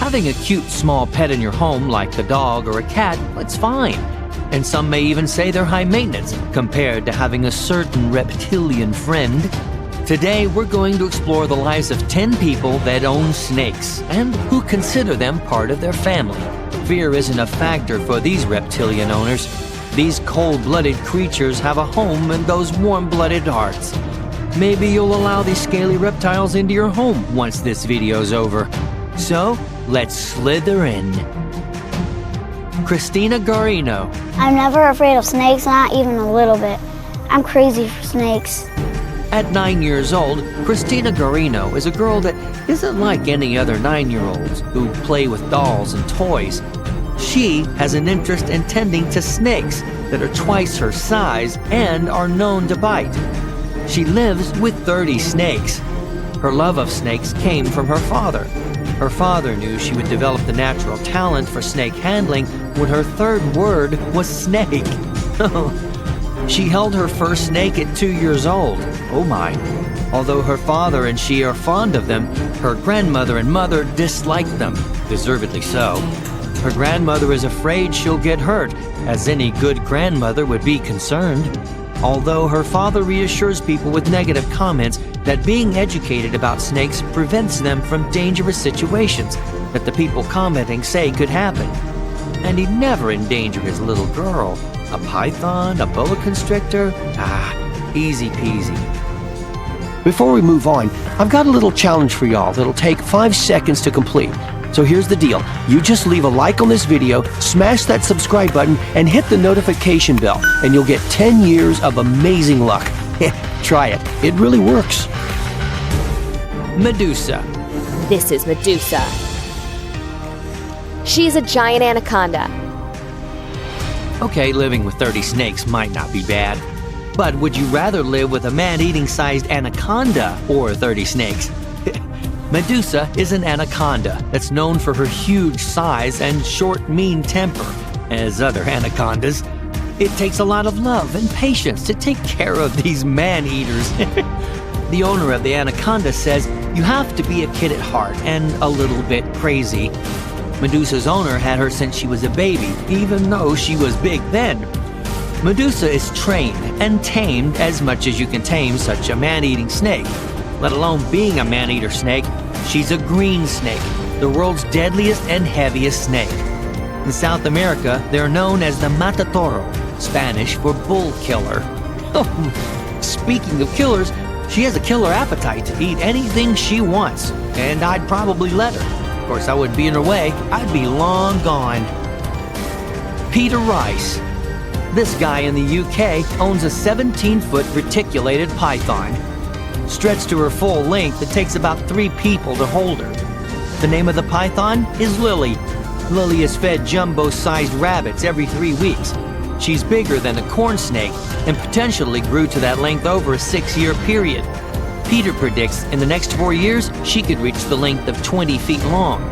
Having a cute small pet in your home like a dog or a cat, it's fine. And some may even say they're high maintenance compared to having a certain reptilian friend. Today, we're going to explore the lives of 10 people that own snakes and who consider them part of their family. Fear isn't a factor for these reptilian owners. These cold-blooded creatures have a home in those warm-blooded hearts. Maybe you'll allow these scaly reptiles into your home once this video's over. So, let's slither in. Christina Garino. I'm never afraid of snakes, not even a little bit. I'm crazy for snakes. At 9 years old, Christina Garino is a girl that isn't like any other 9-year-olds who play with dolls and toys. She has an interest in tending to snakes that are twice her size and are known to bite. She lives with 30 snakes. Her love of snakes came from her father. Her father knew she would develop the natural talent for snake handling when her third word was snake. She held her first snake at 2 years old. Oh my. Although her father and she are fond of them, her grandmother and mother dislike them, deservedly so. Her grandmother is afraid she'll get hurt, as any good grandmother would be concerned. Although her father reassures people with negative comments that being educated about snakes prevents them from dangerous situations that the people commenting say could happen. And he'd never endanger his little girl. A python, a boa constrictor? Easy peasy. Before we move on, I've got a little challenge for y'all that'll take 5 seconds to complete. So here's the deal. You just leave a like on this video, smash that subscribe button, and hit the notification bell, and you'll get 10 years of amazing luck. Try it. It really works. Medusa. This is Medusa. She's a giant anaconda. Okay, living with 30 snakes might not be bad. But would you rather live with a man-eating sized anaconda or 30 snakes? Medusa is an anaconda that's known for her huge size and short, mean temper. As other anacondas, it takes a lot of love and patience to take care of these man-eaters. The owner of the anaconda says you have to be a kid at heart and a little bit crazy. Medusa's owner had her since she was a baby, even though she was big then. Medusa is trained and tamed as much as you can tame such a man-eating snake. Let alone being a man-eater snake, she's a green snake, the world's deadliest and heaviest snake. In South America, they're known as the matador, Spanish for bull killer. Speaking of killers, she has a killer appetite to eat anything she wants, and I'd probably let her. Of course, I wouldn't be in her way. I'd be long gone. Peter Rice. This guy in the UK owns a 17-foot reticulated python. Stretched to her full length, it takes about 3 people to hold her. The name of the python is Lily. Lily is fed jumbo-sized rabbits every 3 weeks. She's bigger than a corn snake and potentially grew to that length over a 6-year period. Peter predicts in the next 4 years, she could reach the length of 20 feet long.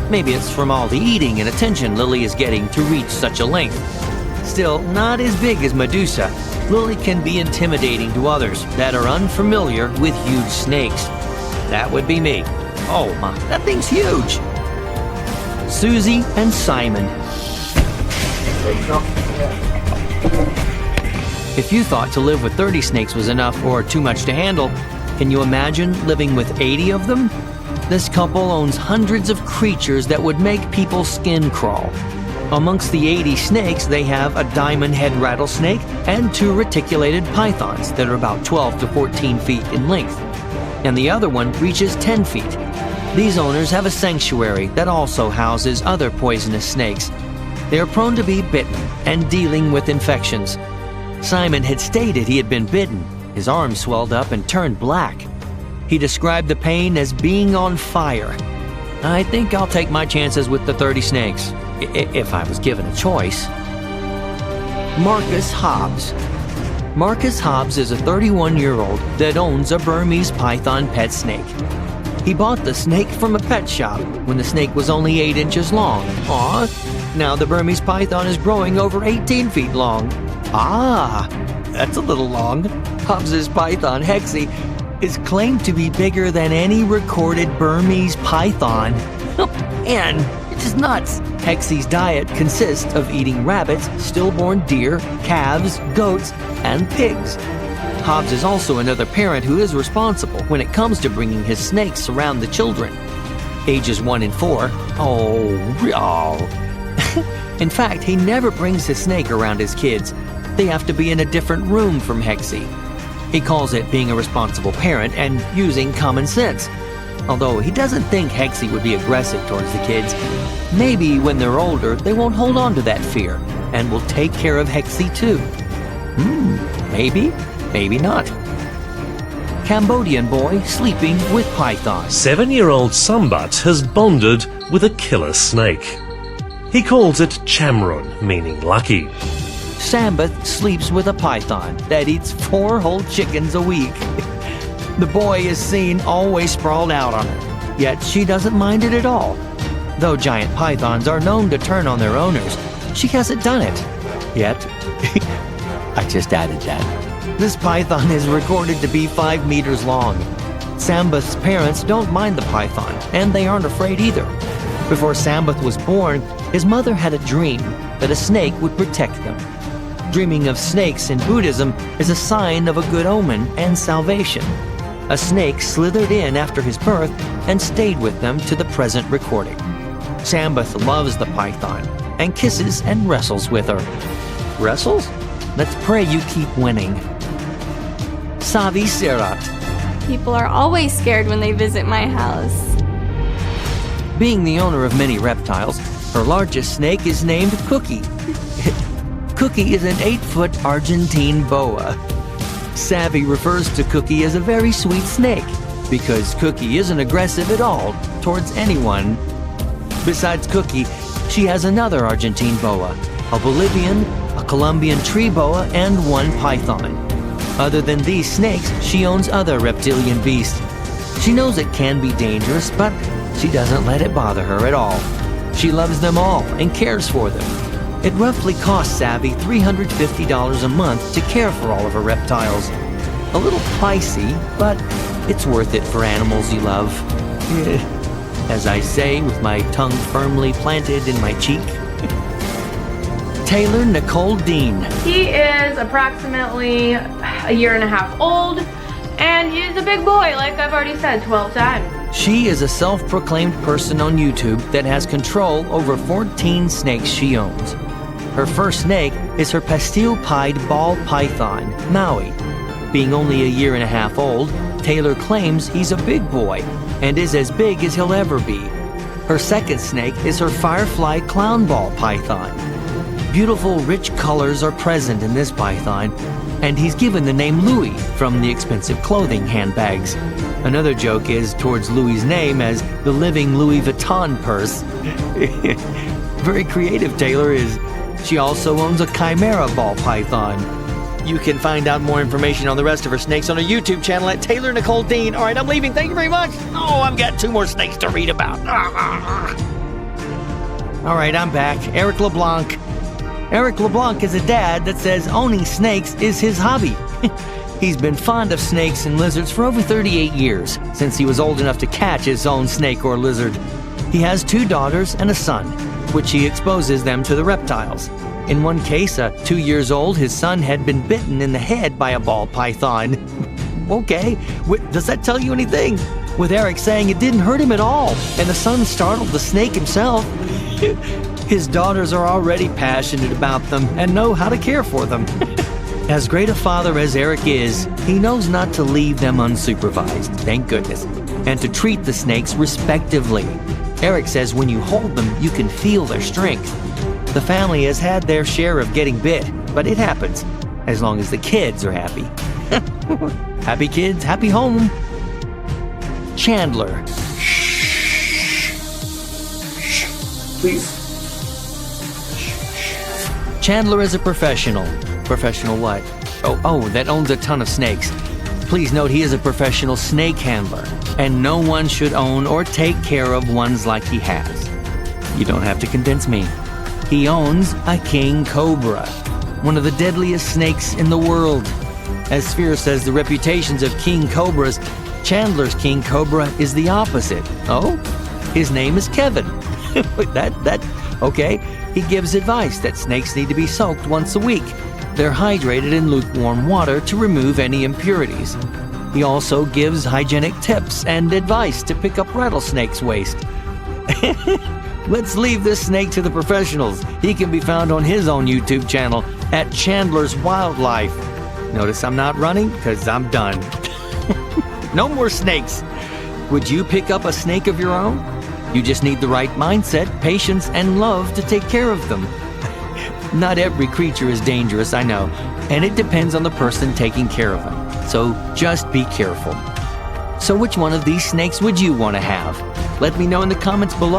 Maybe it's from all the eating and attention Lily is getting to reach such a length. Still, not as big as Medusa, Lily can be intimidating to others that are unfamiliar with huge snakes. That would be me. Oh my, that thing's huge! Susie and Simon. If you thought to live with 30 snakes was enough or too much to handle, can you imagine living with 80 of them? This couple owns hundreds of creatures that would make people's skin crawl. Amongst the 80 snakes, they have a diamond head rattlesnake and 2 reticulated pythons that are about 12 to 14 feet in length. And the other one reaches 10 feet. These owners have a sanctuary that also houses other poisonous snakes. They are prone to be bitten and dealing with infections. Simon had stated he had been bitten. His arm swelled up and turned black. He described the pain as being on fire. I think I'll take my chances with the 30 snakes, if I was given a choice. Marcus Hobbs. Marcus Hobbs is a 31-year-old that owns a Burmese python pet snake. He bought the snake from a pet shop when the snake was only 8 inches long. Now the Burmese python is growing over 18 feet long. That's a little long. Hobbs's python, Hexie, is claimed to be bigger than any recorded Burmese python. Man, it's just nuts. Hexie's diet consists of eating rabbits, stillborn deer, calves, goats, and pigs. Hobbs is also another parent who is responsible when it comes to bringing his snakes around the children. Ages 1 and 4. In fact, he never brings his snake around his kids. They have to be in a different room from Hexie. He calls it being a responsible parent and using common sense. Although he doesn't think Hexie would be aggressive towards the kids. Maybe when they're older, they won't hold on to that fear and will take care of Hexie too. Maybe, maybe not. Cambodian boy sleeping with python. 7-year-old Sambat has bonded with a killer snake. He calls it Chamrun, meaning lucky. Sambath sleeps with a python that eats 4 whole chickens a week. The boy is seen always sprawled out on her, yet she doesn't mind it at all. Though giant pythons are known to turn on their owners, she hasn't done it. Yet. I just added that. This python is recorded to be 5 meters long. Sambath's parents don't mind the python, and they aren't afraid either. Before Sambath was born, his mother had a dream that a snake would protect them. Dreaming of snakes in Buddhism is a sign of a good omen and salvation. A snake slithered in after his birth and stayed with them to the present recording. Sambath loves the python and kisses and wrestles with her. Wrestles? Let's pray you keep winning. Savi Serat. People are always scared when they visit my house. Being the owner of many reptiles, her largest snake is named Cookie. Cookie is an 8-foot Argentine boa. Savvy refers to Cookie as a very sweet snake because Cookie isn't aggressive at all towards anyone. Besides Cookie, she has another Argentine boa, a Bolivian, a Colombian tree boa, and 1 python. Other than these snakes, she owns other reptilian beasts. She knows it can be dangerous, but she doesn't let it bother her at all. She loves them all and cares for them. It roughly costs Savvy $350 a month to care for all of her reptiles. A little pricey, but it's worth it for animals you love. As I say with my tongue firmly planted in my cheek. Taylor Nicole Dean. He is approximately a year and a half old, and he's a big boy, like I've already said 12 times. She is a self-proclaimed person on YouTube that has control over 14 snakes she owns. Her first snake is her pastille-pied ball python, Maui. Being only a year and a half old, Taylor claims he's a big boy and is as big as he'll ever be. Her second snake is her firefly clown ball python. Beautiful, rich colors are present in this python, and he's given the name Louis from the expensive clothing handbags. Another joke is towards Louis's name as the living Louis Vuitton purse. Very creative, Taylor is. She also owns a chimera ball python. You can find out more information on the rest of her snakes on her YouTube channel at Taylor Nicole Dean. All right, I'm leaving. Thank you very much. Oh, I've got 2 more snakes to read about. All right, I'm back. Eric LeBlanc. Eric LeBlanc is a dad that says owning snakes is his hobby. He's been fond of snakes and lizards for over 38 years, since he was old enough to catch his own snake or lizard. He has 2 daughters and a son, which he exposes them to the reptiles. In one case, at 2 years old, his son had been bitten in the head by a ball python. Okay, does that tell you anything? With Eric saying it didn't hurt him at all, and the son startled the snake himself. His daughters are already passionate about them and know how to care for them. As great a father as Eric is, he knows not to leave them unsupervised, thank goodness, and to treat the snakes respectively. Eric says when you hold them, you can feel their strength. The family has had their share of getting bit, but it happens, as long as the kids are happy. Happy kids, happy home. Chandler. Please. Chandler is a professional. Professional what? Oh, that owns a ton of snakes. Please note he is a professional snake handler, and no one should own or take care of ones like he has. You don't have to convince me. He owns a king cobra, one of the deadliest snakes in the world. As Sphere says the reputations of king cobras, Chandler's king cobra is the opposite. Oh? His name is Kevin. Okay. He gives advice that snakes need to be soaked once a week. They're hydrated in lukewarm water to remove any impurities. He also gives hygienic tips and advice to pick up rattlesnakes' waste. Let's leave this snake to the professionals. He can be found on his own YouTube channel at Chandler's Wildlife. Notice I'm not running because I'm done. No more snakes. Would you pick up a snake of your own? You just need the right mindset, patience, and love to take care of them. Not every creature is dangerous, I know, and it depends on the person taking care of them. So just be careful. So which one of these snakes would you want to have? Let me know in the comments below.